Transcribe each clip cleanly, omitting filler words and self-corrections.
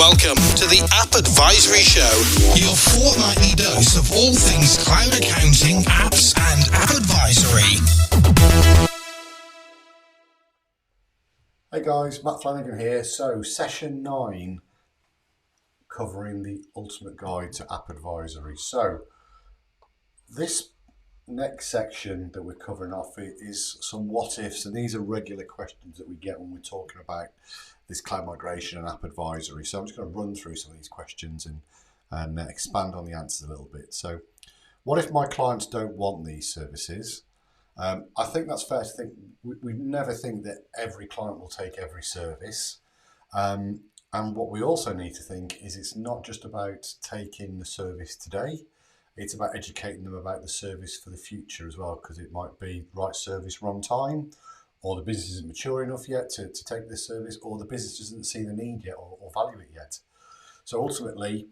Welcome to the App Advisory Show, your fortnightly dose of all things cloud accounting, apps, and app advisory. Hey guys, Matt Flanagan here. So, session 9, covering the ultimate guide to app advisory. So, this next section that we're covering off is some what ifs, and these are regular questions that we get when we're talking about this cloud migration and app advisory. So I'm just going to run through some of these questions and expand on the answers a little bit. So what if my clients don't want these services? I think that's fair to think. We never think that every client will take every service. And what we also need to think is it's not just about taking the service today. It's about educating them about the service for the future as well, because it might be right service, wrong time, or the business isn't mature enough yet to take this service, or the business doesn't see the need yet or value it yet. So ultimately,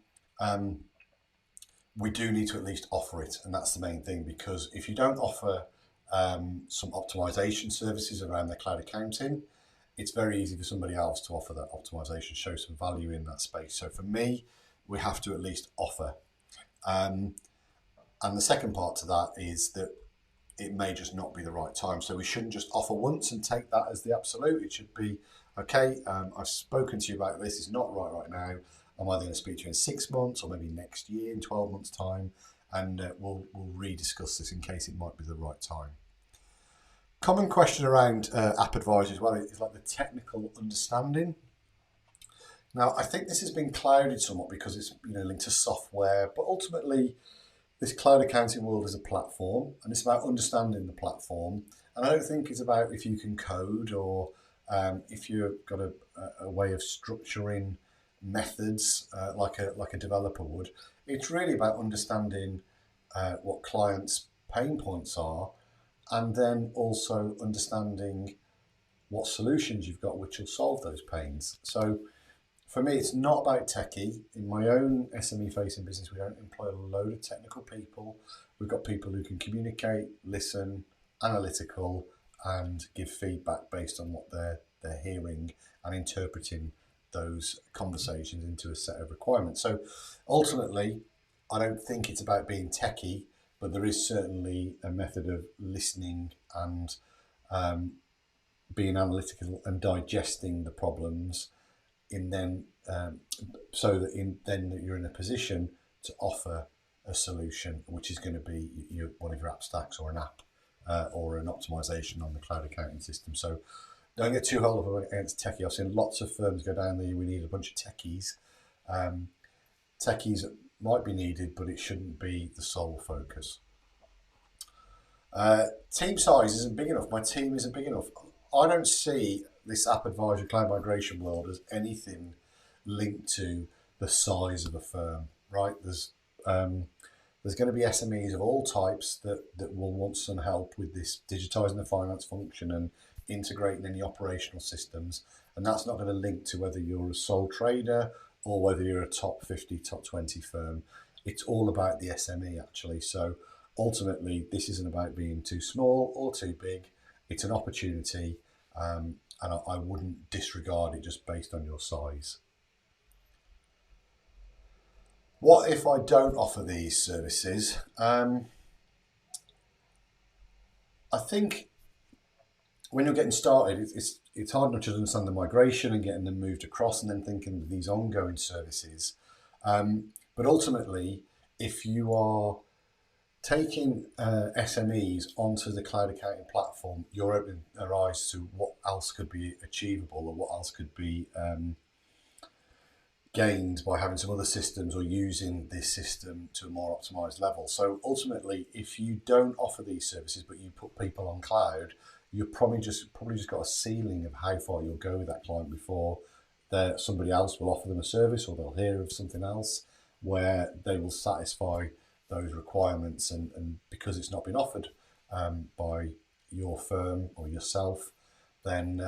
we do need to at least offer it, and that's the main thing, because if you don't offer some optimization services around the cloud accounting, it's very easy for somebody else to offer that optimization, show some value in that space. So for me, we have to at least offer. And the second part to that is that it may just not be the right time. So we shouldn't just offer once and take that as the absolute. It should be, okay, I've spoken to you about this, it's not right now. I'm either going to speak to you in 6 months or maybe next year in 12 months time, and we'll rediscuss this in case it might be the right time. Common question around app advisory as well is like the technical understanding. Now, I think this has been clouded somewhat because it's linked to software, but ultimately this cloud accounting world is a platform, and it's about understanding the platform. And I don't think it's about if you can code or if you've got a way of structuring methods like a developer would. It's really about understanding what clients' pain points are, and then also understanding what solutions you've got which will solve those pains. So for me, it's not about techie. In my own SME facing business, we don't employ a load of technical people. We've got people who can communicate, listen, analytical, and give feedback based on what they're hearing and interpreting those conversations into a set of requirements. So ultimately, I don't think it's about being techie, but there is certainly a method of listening and being analytical and digesting the problems, so that you're in a position to offer a solution which is going to be one of your app stacks or an app or an optimization on the cloud accounting system. So don't get too held up against techie. I've seen lots of firms go down there, we need a bunch of techies. Techies might be needed, but it shouldn't be the sole focus. Team size isn't big enough. My team isn't big enough. I don't see this app advisory cloud migration world as anything linked to the size of a firm, right? There's going to be SMEs of all types that will want some help with this digitizing the finance function and integrating any operational systems, and that's not going to link to whether you're a sole trader or whether you're a top 50, top 20 firm. It's all about the SME actually. So ultimately, this isn't about being too small or too big. It's an opportunity, and I wouldn't disregard it just based on your size. What if I don't offer these services? I think when you're getting started, it's hard not to understand the migration and getting them moved across and then thinking of these ongoing services. But ultimately, if you are taking SMEs onto the cloud accounting platform, you're opening their eyes to what else could be achievable or what else could be gained by having some other systems or using this system to a more optimized level. So ultimately, if you don't offer these services but you put people on cloud, you've probably just got a ceiling of how far you'll go with that client before somebody else will offer them a service, or they'll hear of something else where they will satisfy those requirements, and because it's not been offered by your firm or yourself, then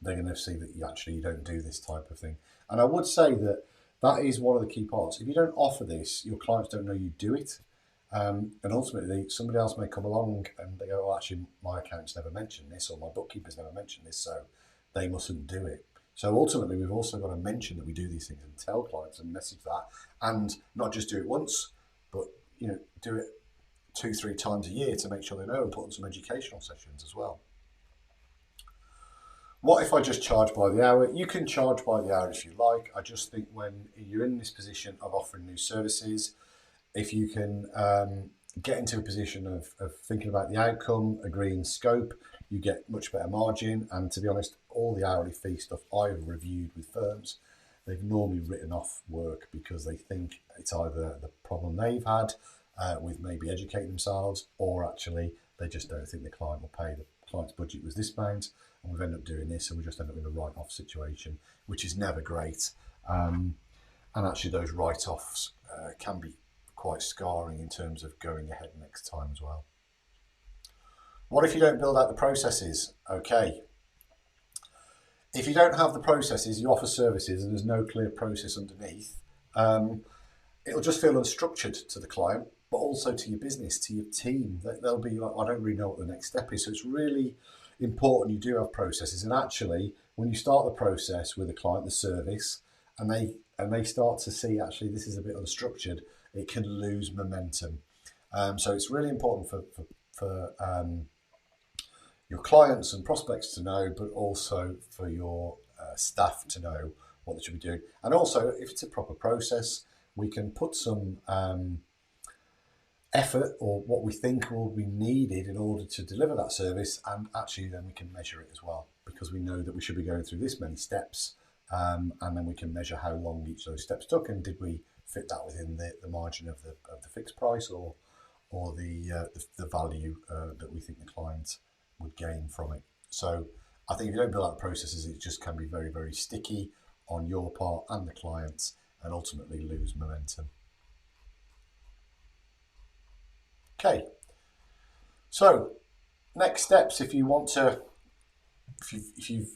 they're going to see that you don't do this type of thing. And I would say that is one of the key parts. If you don't offer this, your clients don't know you do it. And ultimately, somebody else may come along and they go, "Oh, actually, my account's never mentioned this, or my bookkeeper's never mentioned this, so they mustn't do it." So ultimately, we've also got to mention that we do these things and tell clients and message that, and not just do it once, but do it 2-3 times a year to make sure they know, and put on some educational sessions as well. What if I just charge by the hour? You can charge by the hour if you like. I just think when you're in this position of offering new services, if you can get into a position of thinking about the outcome, agreeing scope, you get much better margin. And to be honest, all the hourly fee stuff I've reviewed with firms, they've normally written off work because they think it's either the problem they've had with maybe educating themselves, or actually they just don't think the client will pay. The client's budget was this amount, and we've ended up doing this, and we just end up in a write-off situation, which is never great. And actually those write-offs can be quite scarring in terms of going ahead next time as well. What if you don't build out the processes? Okay. If you don't have the processes, you offer services and there's no clear process underneath, it'll just feel unstructured to the client, but also to your business, to your team. They'll be like, I don't really know what the next step is. So it's really important you do have processes. And actually, when you start the process with a client, the service, and they start to see actually this is a bit unstructured, it can lose momentum. So it's really important for your clients and prospects to know, but also for your staff to know what they should be doing. And also, if it's a proper process, we can put some effort or what we think will be needed in order to deliver that service, and actually then we can measure it as well, because we know that we should be going through this many steps, and then we can measure how long each of those steps took, and did we fit that within the margin of the fixed price or the value that we think the client would gain from it. So I think if you don't build out processes, it just can be very, very sticky on your part and the clients, and ultimately lose momentum. Okay, so next steps, if you've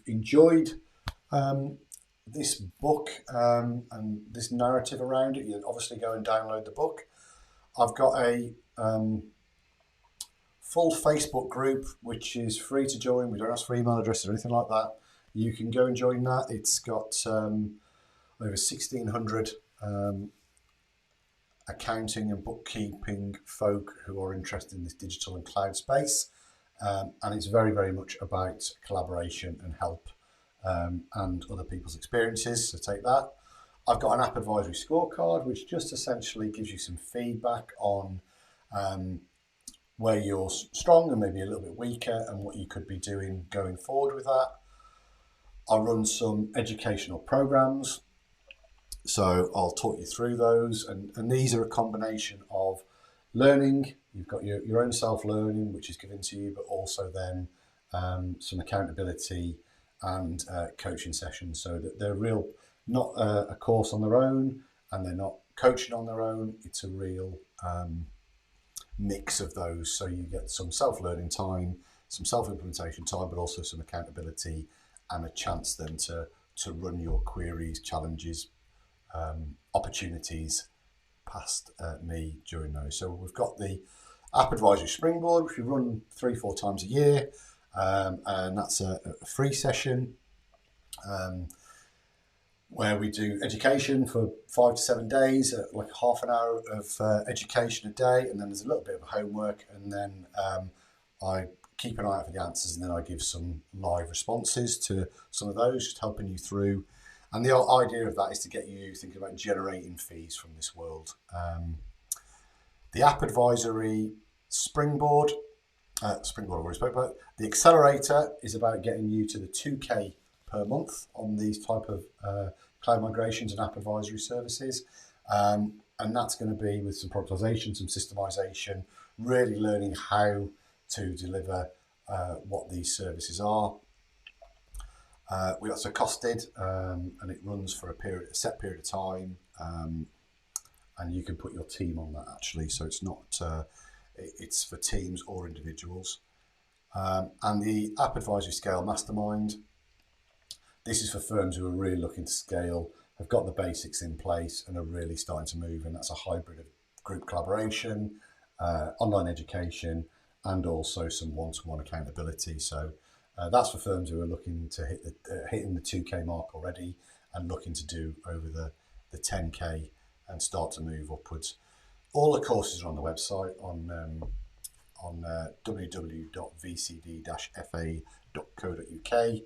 enjoyed this book and this narrative around it, you obviously go and download the book. I've got a full Facebook group which is free to join. We don't ask for email addresses or anything like that. You can go and join that. It's got over 1,600 accounting and bookkeeping folk who are interested in this digital and cloud space, and it's very, very much about collaboration and help and other people's experiences, so take that. I've got an app advisory scorecard which just essentially gives you some feedback on where you're strong and maybe a little bit weaker, and what you could be doing going forward with that. I run some educational programs, so I'll talk you through those, and these are a combination of learning. You've got your own self-learning, which is given to you, but also then some accountability and coaching sessions, so that they're real, not a course on their own, and they're not coaching on their own. It's a real mix of those, so you get some self-learning time, some self-implementation time, but also some accountability and a chance then to run your queries, challenges, opportunities past me during those. So we've got the App Advisory Springboard, which we run 3-4 times a year, and that's a free session where we do education for 5 to 7 days, like half an hour of education a day, and then there's a little bit of homework, and then I keep an eye out for the answers, and then I give some live responses to some of those, just helping you through. And the idea of that is to get you thinking about generating fees from this world. The App Advisory Springboard, Springboard I've already spoke about. The Accelerator is about getting you to the 2K per month on these type of cloud migrations and app advisory services. And that's going to be with some productization, some systemization, really learning how to deliver what these services are. We also costed, and it runs for a set period of time, and you can put your team on that actually. So it's not, it's for teams or individuals. And the App Advisory Scale Mastermind. This is for firms who are really looking to scale, have got the basics in place, and are really starting to move. And that's a hybrid of group collaboration, online education, and also some one-to-one accountability. So That's for firms who are looking to hitting the 2K mark already and looking to do over the 10K and start to move upwards. All the courses are on the website on www.vcd-fa.co.uk.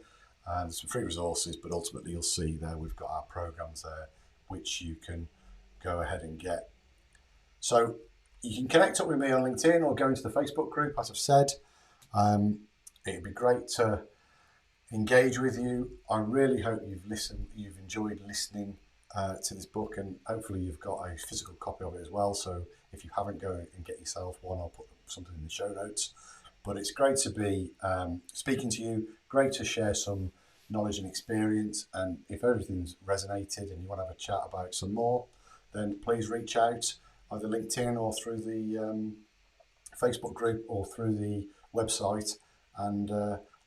There's some free resources, but ultimately you'll see there we've got our programs there, which you can go ahead and get. So you can connect up with me on LinkedIn or go into the Facebook group, as I've said. It'd be great to engage with you. I really hope you've enjoyed listening to this book, and hopefully you've got a physical copy of it as well. So if you haven't, go and get yourself one. I'll put something in the show notes. But it's great to be speaking to you, great to share some knowledge and experience. And if everything's resonated and you want to have a chat about some more, then please reach out either LinkedIn or through the Facebook group or through the website. And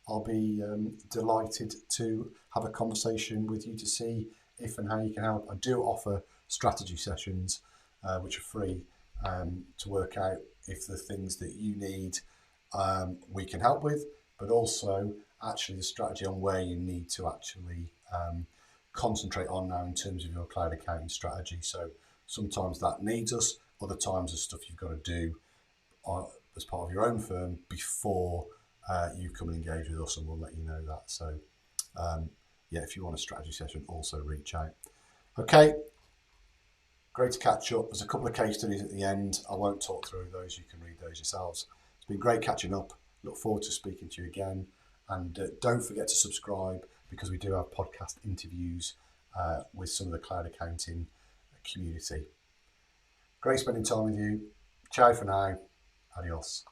I'll be delighted to have a conversation with you to see if and how you can help. I do offer strategy sessions, which are free, to work out if the things that you need we can help with, but also actually the strategy on where you need to actually concentrate on now in terms of your cloud accounting strategy. So sometimes that needs us, other times there's stuff you've got to do as part of your own firm before you come and engage with us, and we'll let you know that. So if you want a strategy session, also reach out. Okay, great to catch up. There's a couple of case studies at the end. I won't talk through those, you can read those yourselves. It's been great catching up. Look forward to speaking to you again, and don't forget to subscribe, because we do have podcast interviews with some of the cloud accounting community. Great spending time with you. Ciao for now. Adios.